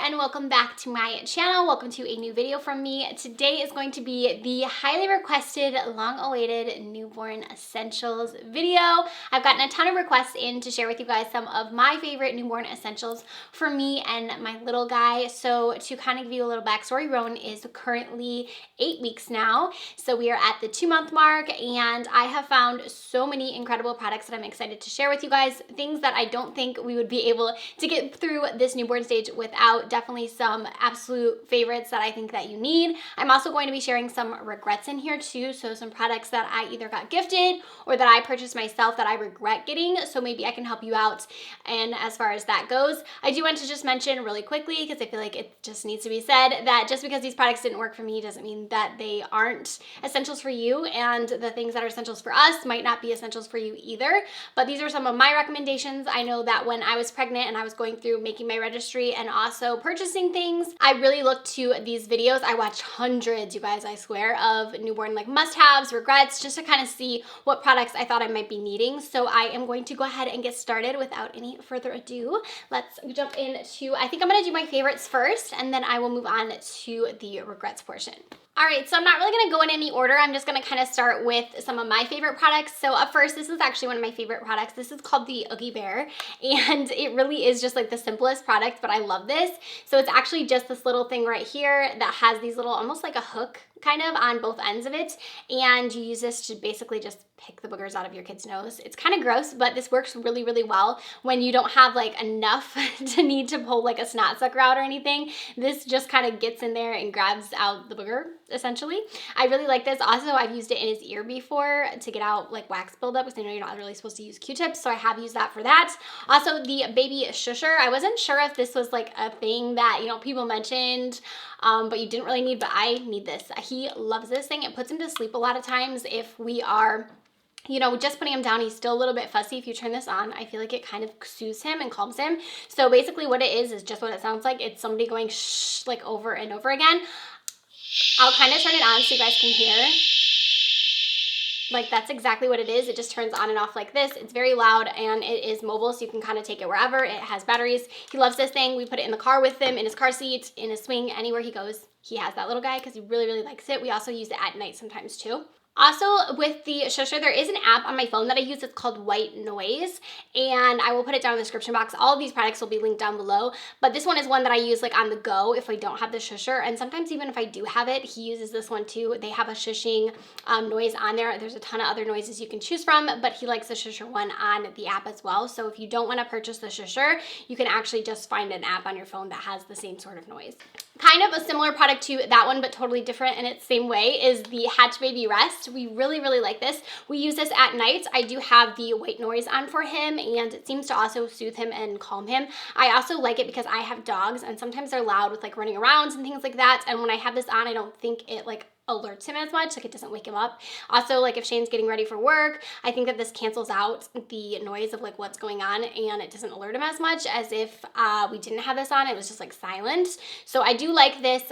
and welcome back to my channel. Welcome to a new video from me. Today is going to be the highly requested, long-awaited newborn essentials video. I've gotten a ton of requests in to share with you guys some of my favorite newborn essentials for me and my little guy. So to kind of give you a little backstory, Rowan is currently 8 weeks now. So we are at the 2-month mark, and I have found so many incredible products that I'm excited to share with you guys. Things that I don't think we would be able to get through this newborn stage without. Definitely some absolute favorites that I think that you need. I'm also going to be sharing some regrets in here too. So some products that I either got gifted or that I purchased myself that I regret getting. So maybe I can help you out. And as far as that goes, I do want to just mention really quickly, because I feel like it just needs to be said, that just because these products didn't work for me doesn't mean that they aren't essentials for you. And the things that are essentials for us might not be essentials for you either. But these are some of my recommendations. I know that when I was pregnant and I was going through making my registry and also purchasing things, I really looked to these videos. I watched hundreds, you guys, I swear, of newborn like must-haves, regrets, just to kind of see what products I thought I might be needing. So I am going to go ahead and get started without any further ado. Let's jump into, I think I'm gonna do my favorites first, and then I will move on to the regrets portion. All right, so I'm not really gonna go in any order. I'm just gonna kind of start with some of my favorite products. So up first, this is actually one of my favorite products. This is called the Oogie Bear, and it really is just like the simplest product, but I love this. So it's actually just this little thing right here that has these little, almost like a hook kind of on both ends of it, and you use this to basically just pick the boogers out of your kid's nose. It's kind of gross, but this works really, really well when you don't have like enough to need to pull like a snot sucker out or anything. This just kind of gets in there and grabs out the booger, essentially. I really like this. Also, I've used it in his ear before to get out like wax buildup, because I know you're not really supposed to use Q-tips, so I have used that for that. Also, the baby Shusher. I wasn't sure if this was like a thing that, you know, people mentioned, but you didn't really need, but I need this. He loves this thing. It puts him to sleep a lot of times if we are, you know, just putting him down. He's still a little bit fussy. If you turn this on, I feel like it kind of soothes him and calms him. So basically what it is just what it sounds like. It's somebody going shh like over and over again. I'll kind of turn it on so you guys can hear. Like, that's exactly what it is. It just turns on and off like this. It's very loud, and it is mobile, so you can kind of take it wherever. It has batteries. He loves this thing. We put it in the car with him, in his car seat, in his swing, anywhere he goes. He has that little guy because he really, really likes it. We also use it at night sometimes too. Also, with the Shusher, there is an app on my phone that I use. It's called White Noise, and I will put it down in the description box. All of these products will be linked down below, but this one is one that I use like on the go if I don't have the Shusher, and sometimes even if I do have it, he uses this one too. They have a shushing noise on there. There's a ton of other noises you can choose from, but he likes the Shusher one on the app as well. So if you don't want to purchase the Shusher, you can actually just find an app on your phone that has the same sort of noise. Kind of a similar product to that one, but totally different in its same way, is the Hatch Baby Rest. We really, really like this. We use this at night. I do have the white noise on for him, and it seems to also soothe him and calm him. I also like it because I have dogs, and sometimes they're loud with like running around and things like that. And when I have this on, I don't think it like alerts him as much, like it doesn't wake him up. Also, like if Shane's getting ready for work, I think that this cancels out the noise of like what's going on, and it doesn't alert him as much as if we didn't have this on. It was just like silent. So I do like this.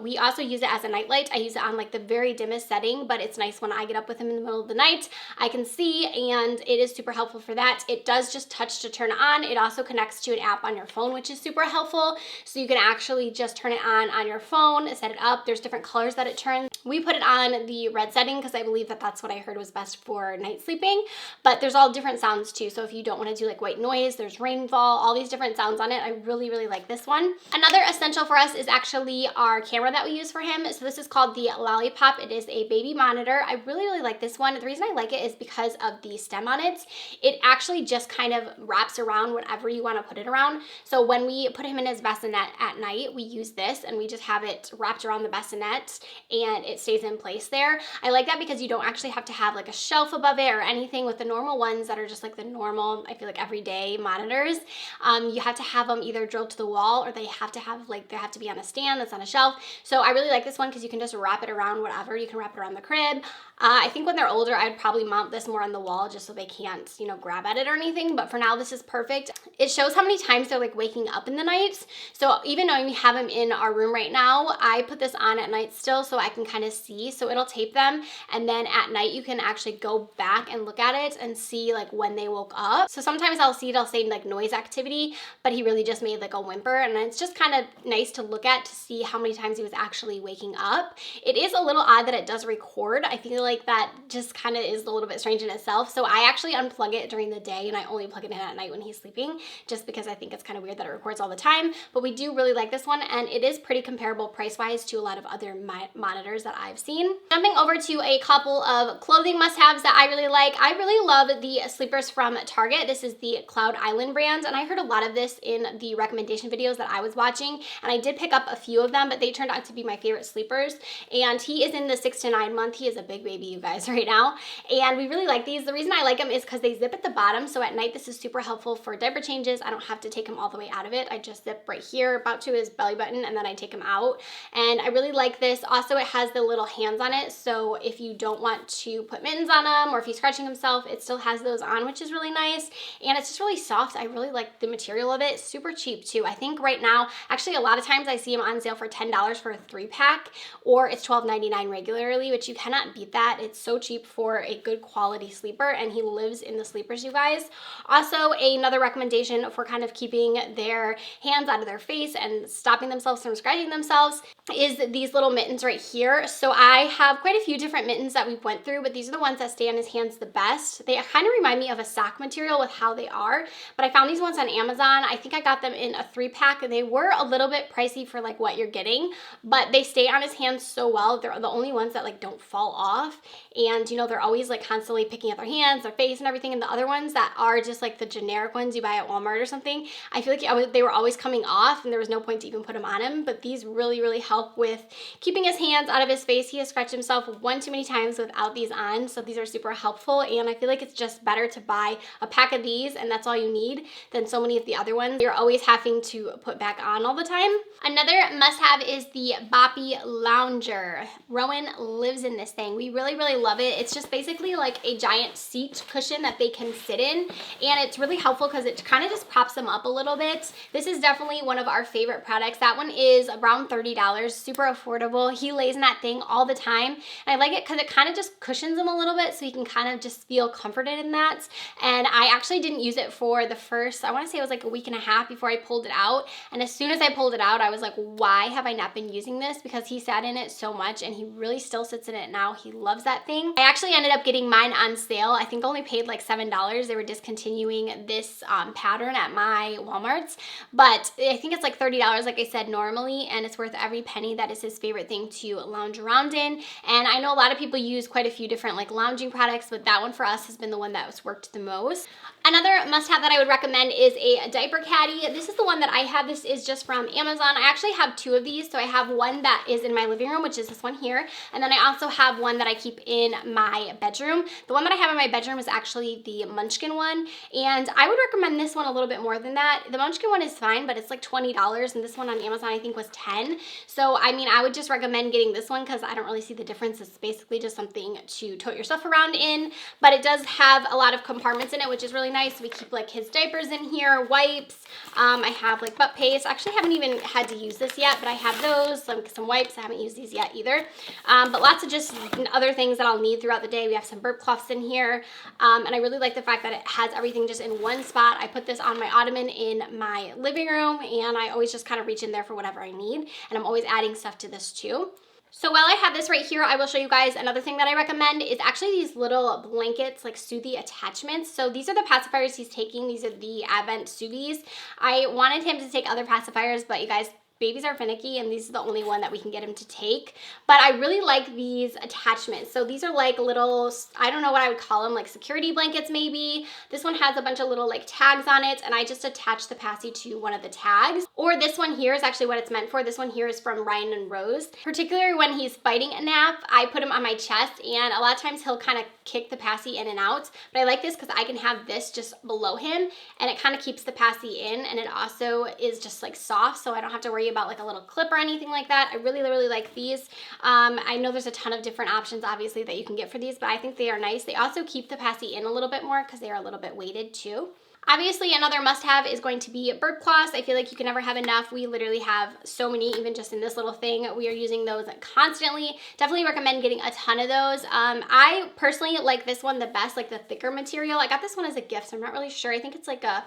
We also use it as a nightlight. I use it on like the very dimmest setting, but it's nice when I get up with him in the middle of the night, I can see, and it is super helpful for that. It does just touch to turn on. It also connects to an app on your phone, which is super helpful. So you can actually just turn it on your phone, set it up. There's different colors that it turns. We put it on the red setting because I believe that that's what I heard was best for night sleeping, but there's all different sounds too. So if you don't want to do like white noise, there's rainfall, all these different sounds on it. I really, really like this one. Another essential for us is actually our camera that we use for him. So this is called the Lollipop. It is a baby monitor. I really, really like this one. The reason I like it is because of the stem on it. It actually just kind of wraps around whatever you want to put it around. So when we put him in his bassinet at night, we use this, and we just have it wrapped around the bassinet, and it stays in place there. I like that because you don't actually have to have like a shelf above it or anything. With the normal ones that are just like the normal, I feel like everyday monitors, you have to have them either drilled to the wall, or they have to be on a stand that's on a shelf. So I really like this one because you can just wrap it around whatever. You can wrap it around the crib. I think when they're older, I'd probably mount this more on the wall just so they can't, you know, grab at it or anything. But for now, this is perfect. It shows how many times they're like waking up in the night. So even though we have him in our room right now, I put this on at night still so I can kind kind of see. So it'll tape them, and then at night you can actually go back and look at it and see like when they woke up. So sometimes I'll see it'll say like noise activity, but he really just made like a whimper, and it's just kind of nice to look at to see how many times he was actually waking up. It is a little odd that it does record. I feel like that just kind of is a little bit strange in itself. So I actually unplug it during the day and I only plug it in at night when he's sleeping, just because I think it's kind of weird that it records all the time. But we do really like this one, and it is pretty comparable price-wise to a lot of other monitors that I've seen. Jumping over to a couple of clothing must-haves that I really like. I really love the sleepers from Target. This is the Cloud Island brand, and I heard a lot of this in the recommendation videos that I was watching, and I did pick up a few of them, but they turned out to be my favorite sleepers. And he is in the 6 to 9 month. He is a big baby, you guys, right now, and we really like these. The reason I like them is because they zip at the bottom, so at night this is super helpful for diaper changes. I don't have to take him all the way out of it. I just zip right here about to his belly button, and then I take him out, and I really like this. Also, it has the little hands on it, so if you don't want to put mittens on him, or if he's scratching himself, it still has those on, which is really nice, and it's just really soft. I really like the material of it. Super cheap too. I think right now, actually a lot of times I see them on sale for $10 for a 3-pack, or it's $12.99 regularly, which you cannot beat that. It's so cheap for a good quality sleeper, and he lives in the sleepers, you guys. Also, another recommendation for kind of keeping their hands out of their face and stopping themselves from scratching themselves is these little mittens right here. So I have quite a few different mittens that we went through, but these are the ones that stay on his hands the best. They kind of remind me of a sock material with how they are, but I found these ones on Amazon. I think I got them in a 3-pack, and they were a little bit pricey for like what you're getting, but they stay on his hands so well. They're the only ones that like don't fall off, and you know, they're always like constantly picking at their hands, their face and everything, and the other ones that are just like the generic ones you buy at Walmart or something, I feel like they were always coming off and there was no point to even put them on him. But these really help with keeping his hands out of his face. He has scratched himself one too many times without these on, so these are super helpful, and I feel like it's just better to buy a pack of these and that's all you need than so many of the other ones you're always having to put back on all the time. Another must-have is the Boppy Lounger. Rowan lives in this thing. We really love it. It's just basically like a giant seat cushion that they can sit in, and it's really helpful because it kind of just props them up a little bit. This is definitely one of our favorite products. That one is around $30, super affordable. He lays in that thing all the time, and I like it because it kind of just cushions him a little bit, so he can kind of just feel comforted in that. And I actually didn't use it for the first, I want to say it was like a week and a half before I pulled it out, and as soon as I pulled it out, I was like, why have I not been using this? Because he sat in it so much, and he really still sits in it now. He loves that thing. I actually ended up getting mine on sale. I think only paid like $7. They were discontinuing this pattern at my Walmarts, but I think it's like $30 like I said normally, and it's worth every penny. That is his favorite thing to lounge around in, and I know a lot of people use quite a few different like lounging products, but that one for us has been the one that has worked the most. Another must-have that I would recommend is a Diaper Caddy. This is the one that I have. This is just from Amazon. I actually have 2 of these. So I have one that is in my living room, which is this one here, and then I also have one that I keep in my bedroom. The one that I have in my bedroom is actually the Munchkin one, and I would recommend this one a little bit more than that. The Munchkin one is fine, but it's like $20, and this one on Amazon I think was $10. So I mean, I would just recommend getting this one because I don't really see the difference. It's basically just something to tote your stuff around in, but it does have a lot of compartments in it, which is really nice. We keep like his diapers in here, wipes. I have like butt paste. I actually haven't even had to use this yet, but I have those, some wipes. I haven't used these yet either. But lots of just other things that I'll need throughout the day. We have some Burp Cloths in here, and I really like the fact that it has everything just in one spot. I put this on my ottoman in my living room, and I always just kind of reach in there for whatever I need, and I'm always adding stuff to this too. So while I have this right here, I will show you guys another thing that I recommend is actually these little blankets, like Soothy attachments. So these are the pacifiers he's taking. These are the Advent Soothies. I wanted him to take other pacifiers, but you guys, babies are finicky, and these are the only one that we can get him to take. But I really like these attachments. So these are like little, I don't know what I would call them, like security blankets maybe. This one has a bunch of little like tags on it, and I just attach the passy to one of the tags. Or this one here is actually what it's meant for. This one here is from Ryan and Rose. Particularly when he's fighting a nap, I put him on my chest, and a lot of times he'll kind of kick the passy in and out. But I like this because I can have this just below him, and it kind of keeps the passy in, and it also is just like soft, so I don't have to worry about like a little clip or anything like that. I really like these. I know there's a ton of different options obviously that you can get for these, but I think they are nice. They also keep the passy in a little bit more because they are a little bit weighted too. Obviously, another must-have is going to be Burp Cloths. I feel like you can never have enough. We literally have so many, even just in this little thing. We are using those constantly. Definitely recommend getting a ton of those. I personally like this one the best, like the thicker material. I got this one as a gift, so I'm not really sure. I think it's like a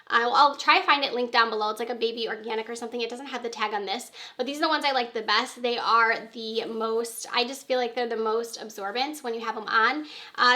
I'll try to find it linked down below. It's like a baby organic or something. It doesn't have the tag on this, but these are the ones I like the best. They are the most, I just feel like they're the most absorbent when you have them on.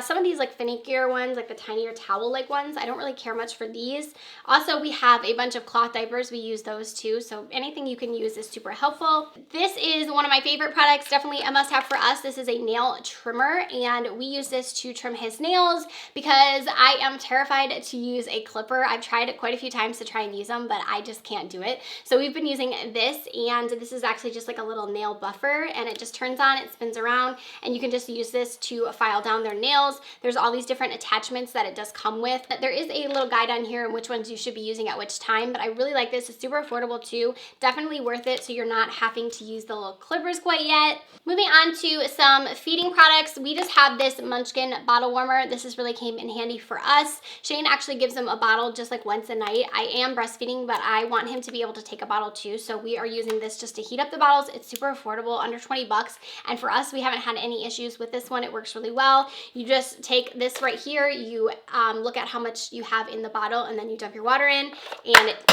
Some of these like finickier ones, like the tinier towel-like ones, I don't really care much for these. Also, we have a bunch of cloth diapers. We use those too, so anything you can use is super helpful. This is one of my favorite products, definitely a must-have for us. This is a nail trimmer, and we use this to trim his nails because I am terrified to use a clipper. I've tried it quite a few times to try and use them, but I just can't do it. So we've been using this, and this is actually just like a little nail buffer, and it just turns on, it spins around, and you can just use this to file down their nails. There's all these different attachments that it does come with. There is a little guide on here on which ones you should be using at which time, but I really like this. It's super affordable too. Definitely worth it, so you're not having to use the little clippers quite yet. Moving on to some feeding products, we just have this Munchkin bottle warmer. This has really came in handy for us. Shane actually gives him a bottle just like once a night. I am breastfeeding, but I want him to be able to take a bottle too, so we are using this just to heat up the bottles. It's super affordable, under 20 bucks, and for us, we haven't had any issues with this one. It works really well. You just take this right here, you look at how much you have in the bottle, and then you dump your water in, and it,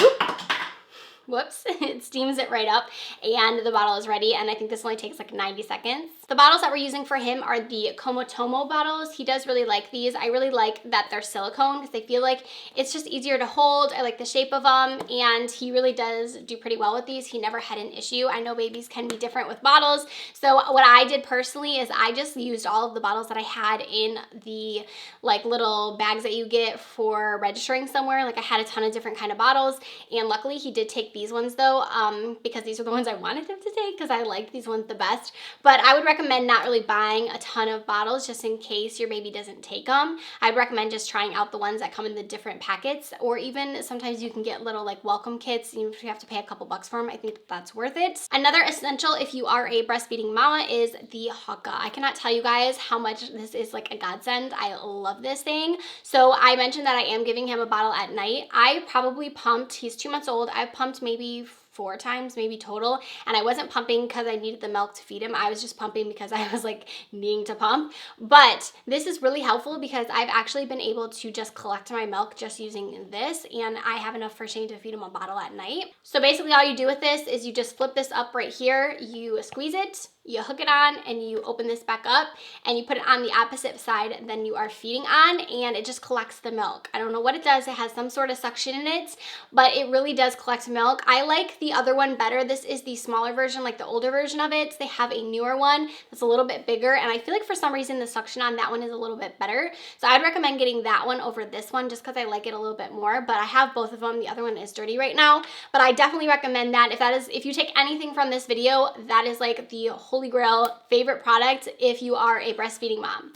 whoops, it steams it right up, and the bottle is ready, and I think this only takes like 90 seconds. The bottles that we're using for him are the ComoTomo bottles. He does really like these. I really like that they're silicone because I feel like it's just easier to hold. I like the shape of them, and he really does do pretty well with these. He never had an issue. I know babies can be different with bottles, so what I did personally is I just used all of the bottles that I had in the like little bags that you get for registering somewhere. Like I had a ton of different kind of bottles, and luckily he did take these ones though, because these are the ones I wanted him to take because I liked these ones the best. But I would recommend not really buying a ton of bottles just in case your baby doesn't take them. I'd recommend just trying out the ones that come in the different packets, or even sometimes you can get little like welcome kits. Even if you have to pay a couple bucks for them, I think that's worth it. Another essential if you are a breastfeeding mama is the Haakaa. I cannot tell you guys how much this is like a godsend. I love this thing. So I mentioned that I am giving him a bottle at night. I probably pumped, he's 2 months old, I've pumped maybe 4 times maybe total, and I wasn't pumping because I needed the milk to feed him. I was just pumping because I was like needing to pump. But this is really helpful because I've actually been able to just collect my milk just using this, and I have enough for Shane to feed him a bottle at night. So basically all you do with this is you just flip this up right here, you squeeze it, you hook it on, and you open this back up, and you put it on the opposite side than you are feeding on, and it just collects the milk. I don't know what it does. It has some sort of suction in it, but it really does collect milk. I like the other one better. This is the smaller version, like the older version of it. They have a newer one that's a little bit bigger, and I feel like for some reason the suction on that one is a little bit better. So I'd recommend getting that one over this one just because I like it a little bit more, but I have both of them. The other one is dirty right now, but I definitely recommend that. If you take anything from this video, that is like the holy grail favorite product if you are a breastfeeding mom.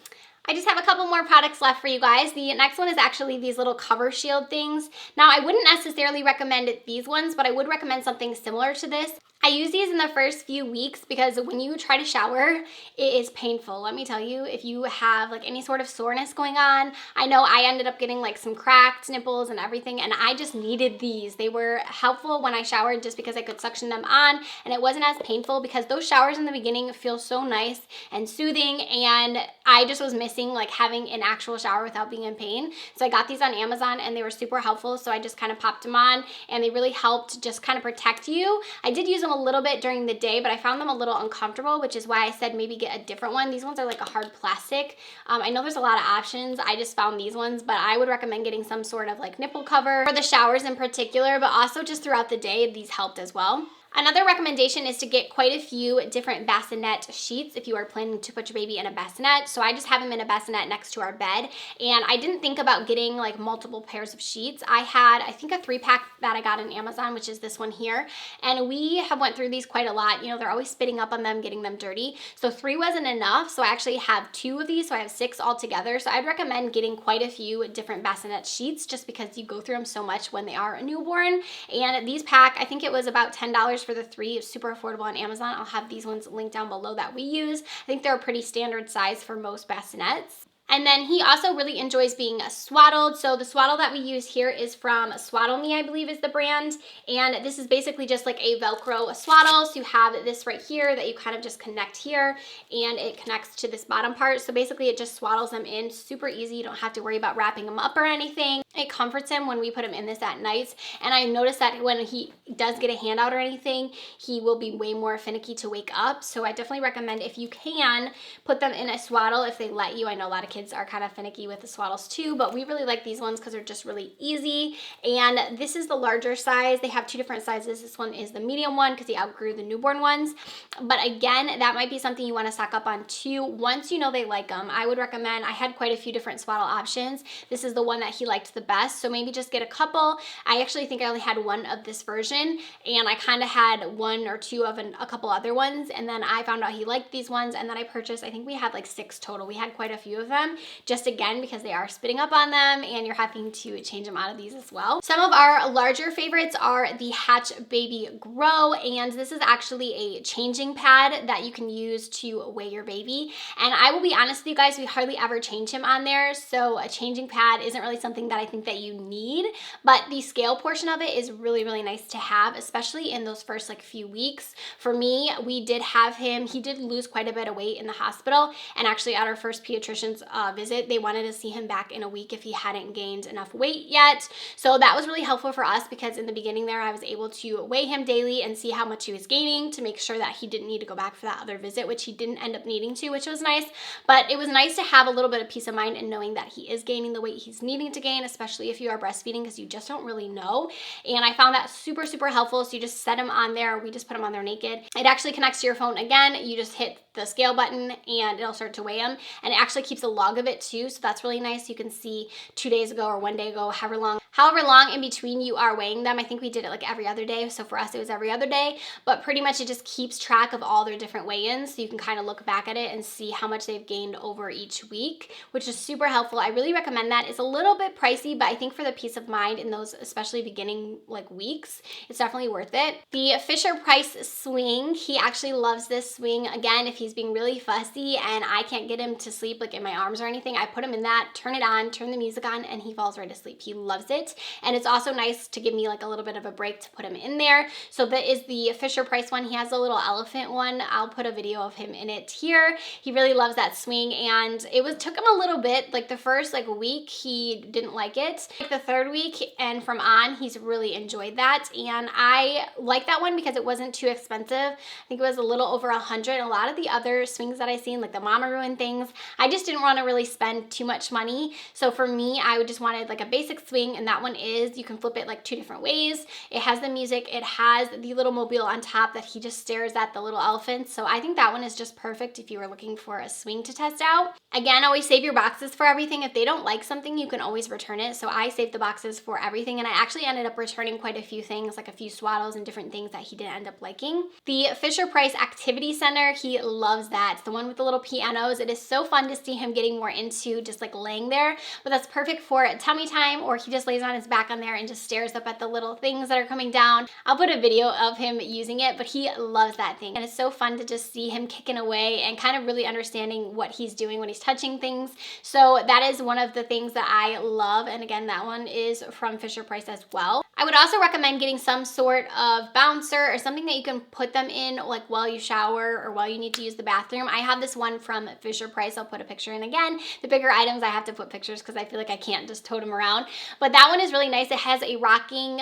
I just have a couple more products left for you guys. The next one is actually these little cover shield things. Now, I wouldn't necessarily recommend these ones, but I would recommend something similar to this. I use these in the first few weeks because when you try to shower, it is painful. Let me tell you, if you have like any sort of soreness going on, I know I ended up getting like some cracked nipples and everything, and I just needed these. They were helpful when I showered just because I could suction them on, and it wasn't as painful because those showers in the beginning feel so nice and soothing, and I just was missing like having an actual shower without being in pain. So I got these on Amazon, and they were super helpful, so I just kind of popped them on, and they really helped just kind of protect you. I did use them a little bit during the day, but I found them a little uncomfortable, which is why I said maybe get a different one. These ones are like a hard plastic. I know there's a lot of options. I just found these ones, but I would recommend getting some sort of like nipple cover for the showers in particular, but also just throughout the day, these helped as well. Another recommendation is to get quite a few different bassinet sheets if you are planning to put your baby in a bassinet. So I just have them in a bassinet next to our bed, and I didn't think about getting like multiple pairs of sheets. I had, I think, a 3-pack that I got on Amazon, which is this one here, and we have went through these quite a lot. You know, they're always spitting up on them, getting them dirty. So 3 wasn't enough, so I actually have 2 of these, so I have 6 altogether. So I'd recommend getting quite a few different bassinet sheets just because you go through them so much when they are a newborn. And these pack, I think it was about $10 for the 3. It's super affordable on Amazon. I'll have these ones linked down below that we use. I think they're a pretty standard size for most bassinets. And then he also really enjoys being swaddled. So the swaddle that we use here is from Swaddle Me, I believe is the brand. And this is basically just like a Velcro swaddle. So you have this right here that you kind of just connect here, and it connects to this bottom part. So basically it just swaddles them in super easy. You don't have to worry about wrapping them up or anything. It comforts him when we put him in this at night. And I noticed that when he does get a hand out or anything, he will be way more finicky to wake up. So I definitely recommend, if you can, put them in a swaddle if they let you. I know a lot of kids are kind of finicky with the swaddles too, but we really like these ones because they're just really easy. And this is the larger size. They have two different sizes. This one is the medium one because he outgrew the newborn ones. But again, that might be something you want to stock up on too. Once you know they like them, I would recommend, I had quite a few different swaddle options. This is the one that he liked the best. So maybe just get a couple. I actually think I only had one of this version, and I kind of had one or two of a couple other ones. And then I found out he liked these ones, and then I purchased, I think we had like 6 total. We had quite a few of them, just again, because they are spitting up on them and you're having to change them out of these as well. Some of our larger favorites are the Hatch Baby Grow, and this is actually a changing pad that you can use to weigh your baby. And I will be honest with you guys, we hardly ever change him on there, so a changing pad isn't really something that I think that you need, but the scale portion of it is really, really nice to have, especially in those first like few weeks. For me, we did have him, he did lose quite a bit of weight in the hospital, and actually at our first pediatrician's visit, they wanted to see him back in a week if he hadn't gained enough weight yet. So that was really helpful for us, because in the beginning there, I was able to weigh him daily and see how much he was gaining to make sure that he didn't need to go back for that other visit, which he didn't end up needing to, which was nice. But it was nice to have a little bit of peace of mind in knowing that he is gaining the weight he's needing to gain, especially if you are breastfeeding, because you just don't really know. And I found that super, super helpful. So you just set him on there. We just put him on there naked. It actually connects to your phone again. You just hit the scale button and it'll start to weigh him, and it actually keeps a log of it too, so that's really nice. You can see 2 days ago or 1 day ago, however long in between you are weighing them. I think we did it like every other day, so for us it was every other day, but pretty much it just keeps track of all their different weigh-ins, so you can kind of look back at it and see how much they've gained over each week, which is super helpful. I really recommend that. It's a little bit pricey, but I think for the peace of mind in those especially beginning like weeks, it's definitely worth it. The Fisher Price swing, he actually loves this swing. Again, if he's being really fussy and I can't get him to sleep like in my arms or anything, I put him in that, turn it on, turn the music on, and he falls right asleep. He loves it. And it's also nice to give me like a little bit of a break to put him in there. So that is the Fisher Price one. He has a little elephant one. I'll put a video of him in it here. He really loves that swing, and took him a little bit. Like the first like week, he didn't like it. Like the third week and from on, he's really enjoyed that. And I like that one because it wasn't too expensive. I think it was a little over $100. A lot of the other swings that I've seen, like the Mama Ruin things, I just didn't want to really spend too much money. So for me, I just wanted like a basic swing, and that one is, you can flip it like 2 different ways. It has the music, it has the little mobile on top that he just stares at the little elephants. So I think that one is just perfect if you were looking for a swing to test out. Again, always save your boxes for everything. If they don't like something, you can always return it. So I saved the boxes for everything, and I actually ended up returning quite a few things, like a few swaddles and different things that he didn't end up liking. The Fisher Price Activity Center, he loves that. It's the one with the little pianos. It is so fun to see him getting more into just like laying there, but that's perfect for tummy time, or he just lays on his back on there and just stares up at the little things that are coming down. I'll put a video of him using it, but he loves that thing. And it's so fun to just see him kicking away and kind of really understanding what he's doing when he's touching things. So that is one of the things that I love. And again, that one is from Fisher Price as well. I would also recommend getting some sort of bouncer or something that you can put them in like while you shower or while you need to use the bathroom. I have this one from Fisher Price. I'll put a picture in again. The bigger items I have to put pictures because I feel like I can't just tote them around. But that one is really nice. It has a rocking,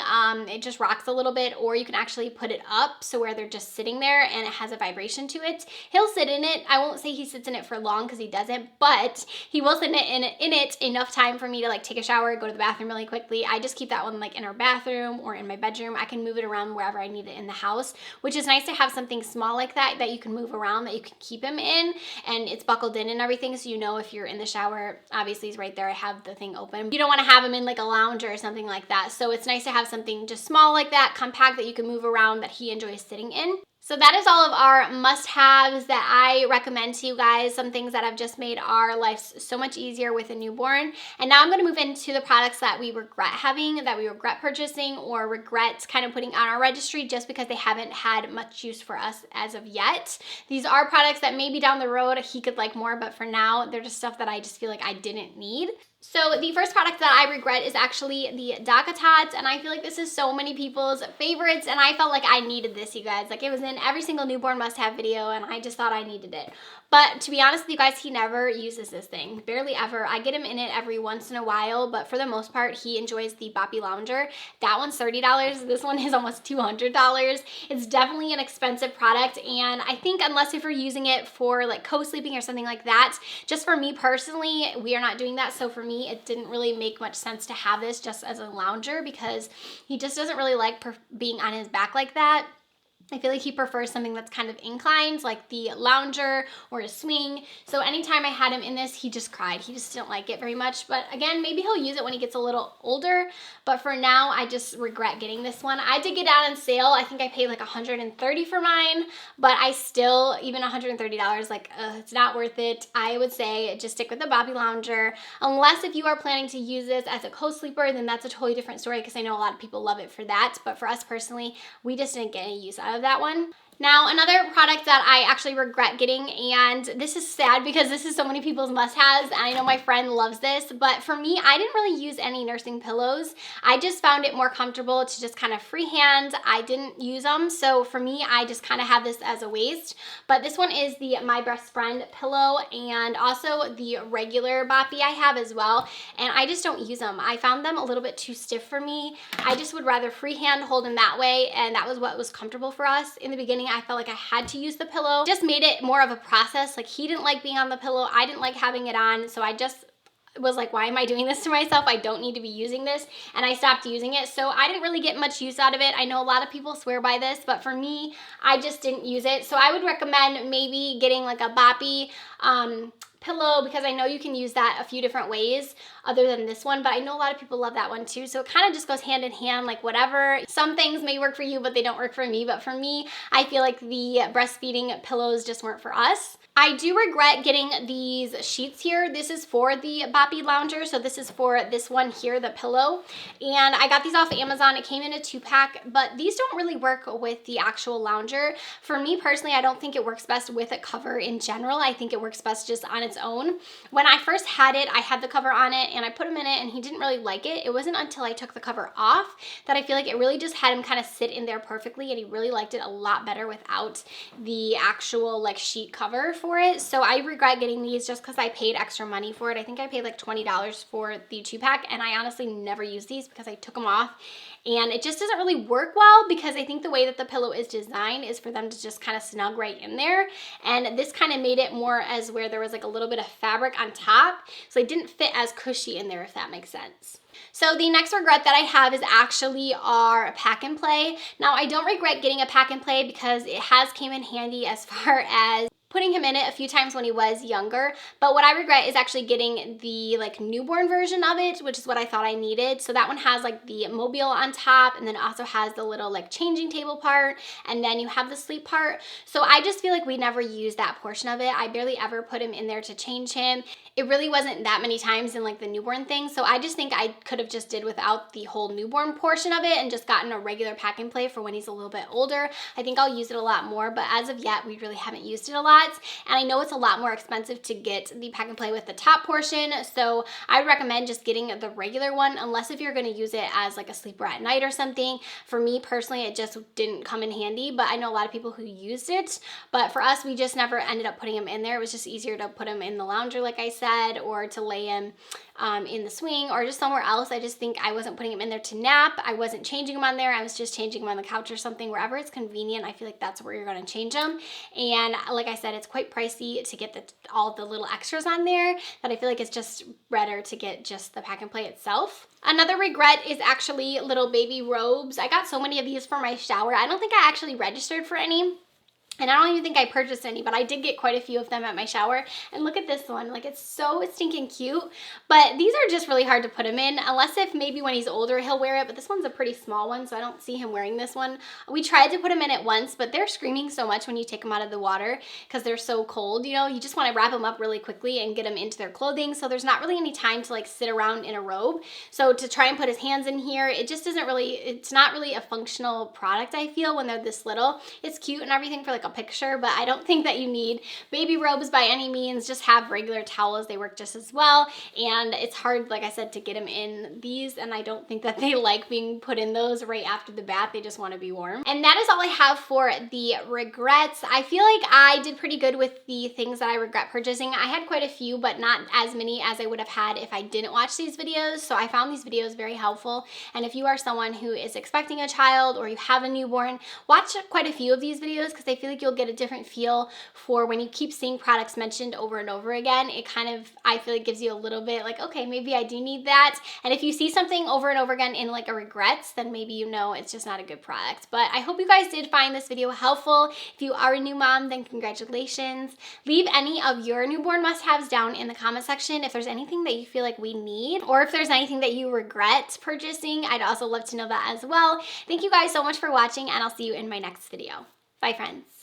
it just rocks a little bit, or you can actually put it up so where they're just sitting there and it has a vibration to it. He'll sit in it. I won't say he sits in it for long because he doesn't, but he will sit in it enough time for me to like take a shower, go to the bathroom really quickly. I just keep that one like in our bathroom or in my bedroom. I can move it around wherever I need it in the house, which is nice to have something small like that that you can move around, that you can keep him in, and it's buckled in and everything, so you know if you're in the shower, obviously he's right there. I have the thing open. You don't want to have him in like a lounger or something like that, so it's nice to have something just small like that, compact, that you can move around, that he enjoys sitting in. So that is all of our must-haves that I recommend to you guys, some things that have just made our lives so much easier with a newborn. And now I'm gonna move into the products that we regret having, that we regret purchasing, or regret kind of putting on our registry just because they haven't had much use for us as of yet. These are products that maybe down the road he could like more, but for now, they're just stuff that I just feel like I didn't need. So the first product that I regret is actually the Dockatot, and I feel like this is so many people's favorites, and I felt like I needed this, you guys. Like, it was in every single newborn must-have video, and I just thought I needed it. But to be honest with you guys, he never uses this thing, barely ever. I get him in it every once in a while, but for the most part, he enjoys the Boppy Lounger. That one's $30. This one is almost $200. It's definitely an expensive product, and I think unless if you're using it for like co-sleeping or something like that, just for me personally, we are not doing that. So for me, it didn't really make much sense to have this just as a lounger because he just doesn't really like being on his back like that. I feel like he prefers something that's kind of inclined, like the lounger or a swing. So anytime I had him in this, he just cried. He just didn't like it very much. But again, maybe he'll use it when he gets a little older. But for now, I just regret getting this one. I did get it on sale. I think I paid like $130 for mine, but I still, even $130, like it's not worth it. I would say just stick with the Boppy Lounger. Unless if you are planning to use this as a co-sleeper, then that's a totally different story because I know a lot of people love it for that. But for us personally, we just didn't get any use out of that one. Now, another product that I actually regret getting, and this is sad because this is so many people's must-haves, and I know my friend loves this, but for me, I didn't really use any nursing pillows. I just found it more comfortable to just kind of freehand. I didn't use them, so for me, I just kind of have this as a waist. But this one is the My Best Friend pillow, and also the regular Boppy I have as well, and I just don't use them. I found them a little bit too stiff for me. I just would rather freehand hold them that way, and that was what was comfortable for us. In the beginning, I felt like I had to use the pillow. Just made it more of a process. Like, he didn't like being on the pillow. I didn't like having it on. So I just was like, why am I doing this to myself? I don't need to be using this. And I stopped using it. So I didn't really get much use out of it. I know a lot of people swear by this, but for me, I just didn't use it. So I would recommend maybe getting like a Boppy pillow, because I know you can use that a few different ways other than this one, but I know a lot of people love that one too. So it kind of just goes hand in hand, like whatever. Some things may work for you, but they don't work for me. But for me, I feel like the breastfeeding pillows just weren't for us. I do regret getting these sheets here. This is for the Boppy Lounger. So this is for this one here, the pillow. And I got these off Amazon. It came in a 2-pack, but these don't really work with the actual lounger. For me personally, I don't think it works best with a cover in general. I think it works best just on its own. When I first had it, I had the cover on it and I put him in it and he didn't really like it. It wasn't until I took the cover off that I feel like it really just had him kind of sit in there perfectly, and he really liked it a lot better without the actual like sheet cover for it. So I regret getting these just because I paid extra money for it. I think I paid like $20 for the 2-pack, and I honestly never used these because I took them off, and it just doesn't really work well because I think the way that the pillow is designed is for them to just kind of snug right in there, and this kind of made it more as where there was like a little bit of fabric on top, so it didn't fit as cushy in there, if that makes sense. So the next regret that I have is actually our pack and play. Now, I don't regret getting a pack and play because it has came in handy as far as putting him in it a few times when he was younger, but what I regret is actually getting the like newborn version of it, which is what I thought I needed. So that one has like the mobile on top, and then it also has the little like changing table part, and then you have the sleep part. So I just feel like we never used that portion of it. I barely ever put him in there to change him. It really wasn't that many times in like the newborn thing, so I just think I could have just did without the whole newborn portion of it and just gotten a regular pack and play for when he's a little bit older. I think I'll use it a lot more, but as of yet, we really haven't used it a lot. And I know it's a lot more expensive to get the pack and play with the top portion, so I recommend just getting the regular one, unless if you're going to use it as like a sleeper at night or something. For me personally, it just didn't come in handy, but I know a lot of people who used it. But for us, we just never ended up putting him in there. It was just easier to put him in the lounger, like I said, or to lay him in the swing or just somewhere else. I just think I wasn't putting him in there to nap. I wasn't changing him on there. I was just changing him on the couch or something. Wherever it's convenient, I feel like that's where you're going to change him. And like I said, it's quite pricey to get all the little extras on there, that I feel like it's just better to get just the pack and play itself. Another regret is actually little baby robes. I got so many of these for my shower. I don't think I actually registered for any. And I don't even think I purchased any, but I did get quite a few of them at my shower. And look at this one, like it's so stinking cute. But these are just really hard to put him in, unless if maybe when he's older he'll wear it, but this one's a pretty small one, so I don't see him wearing this one. We tried to put him in it once, but they're screaming so much when you take them out of the water because they're so cold, you know, you just want to wrap them up really quickly and get them into their clothing. So there's not really any time to like sit around in a robe. So to try and put his hands in here, it just isn't really, it's not really a functional product, I feel, when they're this little. It's cute and everything for like a picture, but I don't think that you need baby robes by any means. Just have regular towels, they work just as well. And it's hard, like I said, to get them in these, and I don't think that they like being put in those right after the bath. They just want to be warm. And that is all I have for the regrets. I feel like I did pretty good with the things that I regret purchasing. I had quite a few, but not as many as I would have had if I didn't watch these videos. So I found these videos very helpful. And if you are someone who is expecting a child or you have a newborn, watch quite a few of these videos because I feel like you'll get a different feel for when you keep seeing products mentioned over and over again. It kind of, I feel like, gives you a little bit like, okay, maybe I do need that. And if you see something over and over again in like a regrets, then maybe you know it's just not a good product. But I hope you guys did find this video helpful. If you are a new mom, then congratulations. Leave any of your newborn must-haves down in the comment section if there's anything that you feel like we need, or if there's anything that you regret purchasing. I'd also love to know that as well. Thank you guys so much for watching, and I'll see you in my next video. Bye, friends.